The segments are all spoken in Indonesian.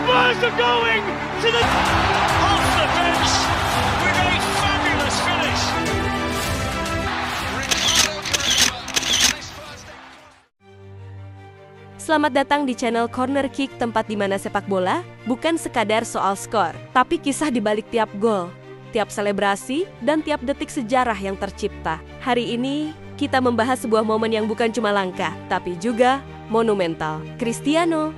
Spurs are going to the off the bench with a fabulous finish. Selamat datang di channel Corner Kick, tempat di mana sepak bola bukan sekadar soal skor, tapi kisah di balik tiap gol, tiap selebrasi, dan tiap detik sejarah yang tercipta. Hari ini, kita membahas sebuah momen yang bukan cuma langka, tapi juga monumental. Cristiano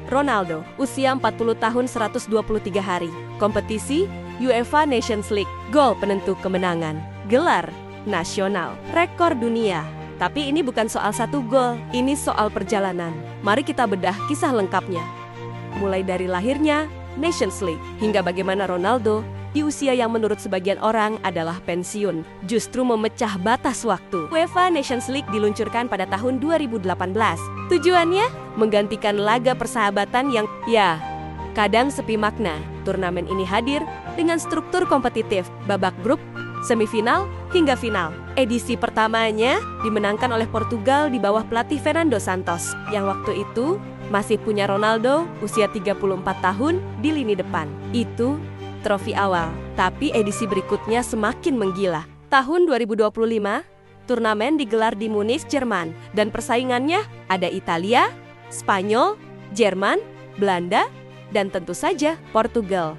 Ronaldo, usia 40 tahun 123 hari, kompetisi UEFA Nations League, gol penentu kemenangan, gelar nasional, rekor dunia. Tapi ini bukan soal satu gol, ini soal perjalanan. Mari kita bedah kisah lengkapnya. Mulai dari lahirnya Nations League, hingga bagaimana Ronaldo di usia yang menurut sebagian orang adalah pensiun, justru memecah batas waktu. UEFA Nations League diluncurkan pada tahun 2018. Tujuannya menggantikan laga persahabatan yang, kadang sepi makna. Turnamen ini hadir dengan struktur kompetitif, babak grup, semifinal, hingga final. Edisi pertamanya dimenangkan oleh Portugal di bawah pelatih Fernando Santos, yang waktu itu masih punya Ronaldo, usia 34 tahun, di lini depan. Itu trofi awal, tapi edisi berikutnya semakin menggila. Tahun 2025, turnamen digelar di Munich, Jerman, dan persaingannya ada Italia, Spanyol, Jerman, Belanda, dan tentu saja Portugal.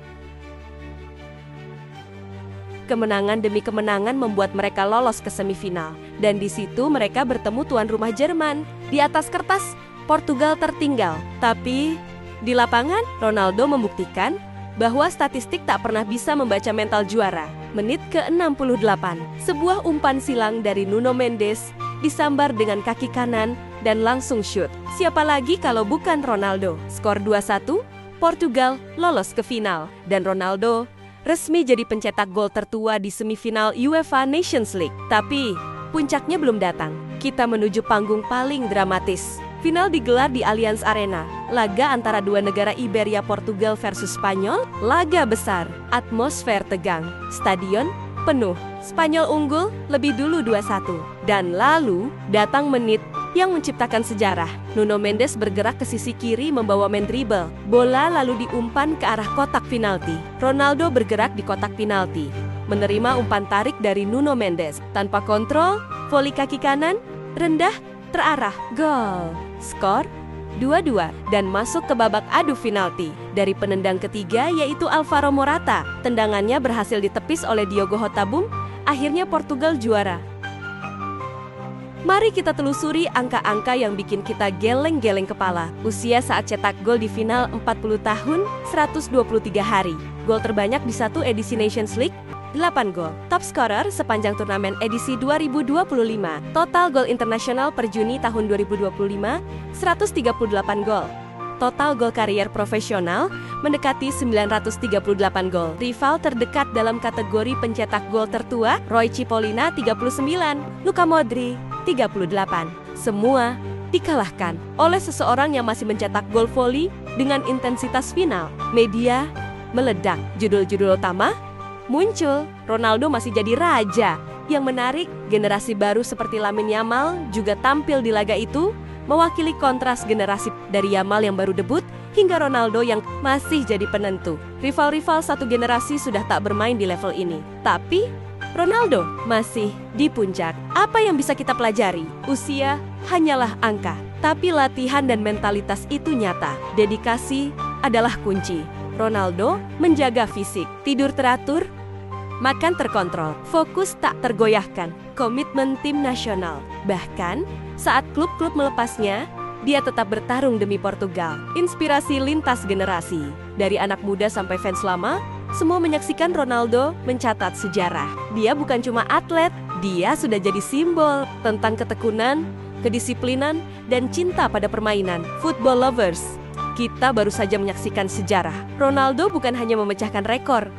Kemenangan demi kemenangan membuat mereka lolos ke semifinal, dan di situ mereka bertemu tuan rumah Jerman. Di atas kertas, Portugal tertinggal, tapi di lapangan Ronaldo membuktikan bahwa statistik tak pernah bisa membaca mental juara. Menit ke-68, sebuah umpan silang dari Nuno Mendes disambar dengan kaki kanan dan langsung shoot. Siapa lagi kalau bukan Ronaldo? Skor 2-1, Portugal lolos ke final, dan Ronaldo resmi jadi pencetak gol tertua di semifinal UEFA Nations League. Tapi puncaknya belum datang. Kita menuju panggung paling dramatis. Final digelar di Allianz Arena. Laga antara dua negara Iberia, Portugal versus Spanyol. Laga besar, atmosfer tegang, stadion penuh. Spanyol unggul lebih dulu 2-1. Dan lalu datang menit yang menciptakan sejarah. Nuno Mendes bergerak ke sisi kiri membawa main dribble. Bola lalu diumpan ke arah kotak penalti. Ronaldo bergerak di kotak penalti, menerima umpan tarik dari Nuno Mendes. Tanpa kontrol, voli kaki kanan, rendah, terarah, gol. Skor 2-2 dan masuk ke babak adu penalti. Dari penendang ketiga yaitu Alvaro Morata, tendangannya berhasil ditepis oleh Diogo Hottabum. Akhirnya Portugal juara. Mari kita telusuri angka-angka yang bikin kita geleng-geleng kepala. Usia saat cetak gol di final 40 tahun, 123 hari. Gol terbanyak di satu edisi Nations League, 8 gol. Top scorer sepanjang turnamen edisi 2025. Total gol internasional per Juni tahun 2025, 138 gol. Total gol karier profesional mendekati 938 gol. Rival terdekat dalam kategori pencetak gol tertua, Roy Cipollina 39, Luka Modric 38. Semua dikalahkan oleh seseorang yang masih mencetak gol voli dengan intensitas final. Media meledak. Judul-judul utama muncul. Ronaldo masih jadi raja. Yang menarik, generasi baru seperti Lamine Yamal juga tampil di laga itu, mewakili kontras generasi dari Yamal yang baru debut hingga Ronaldo yang masih jadi penentu. Rival-rival satu generasi sudah tak bermain di level ini, tapi Ronaldo masih di puncak. Apa yang bisa kita pelajari? Usia hanyalah angka, tapi latihan dan mentalitas itu nyata. Dedikasi adalah kunci. Ronaldo menjaga fisik, tidur teratur, makan terkontrol, fokus tak tergoyahkan, komitmen tim nasional. Bahkan saat klub-klub melepasnya, dia tetap bertarung demi Portugal. Inspirasi lintas generasi, dari anak muda sampai fans lama, semua menyaksikan Ronaldo mencatat sejarah. Dia bukan cuma atlet, dia sudah jadi simbol tentang ketekunan, kedisiplinan, dan cinta pada permainan. Football lovers, kita baru saja menyaksikan sejarah. Ronaldo bukan hanya memecahkan rekor,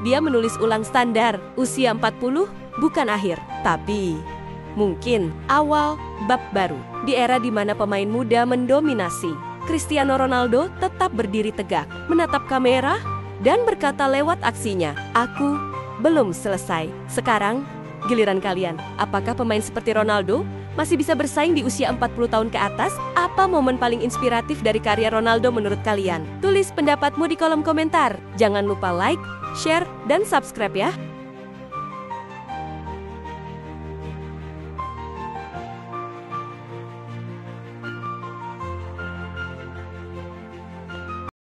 dia menulis ulang standar. Usia 40 bukan akhir, tapi mungkin awal bab baru. Di era di mana pemain muda mendominasi, Cristiano Ronaldo tetap berdiri tegak, menatap kamera, dan berkata lewat aksinya, "Aku belum selesai. Sekarang giliran kalian." Apakah pemain seperti Ronaldo masih bisa bersaing di usia 40 tahun ke atas? Apa momen paling inspiratif dari karya Ronaldo menurut kalian? Tulis pendapatmu di kolom komentar. Jangan lupa like, share, dan subscribe ya.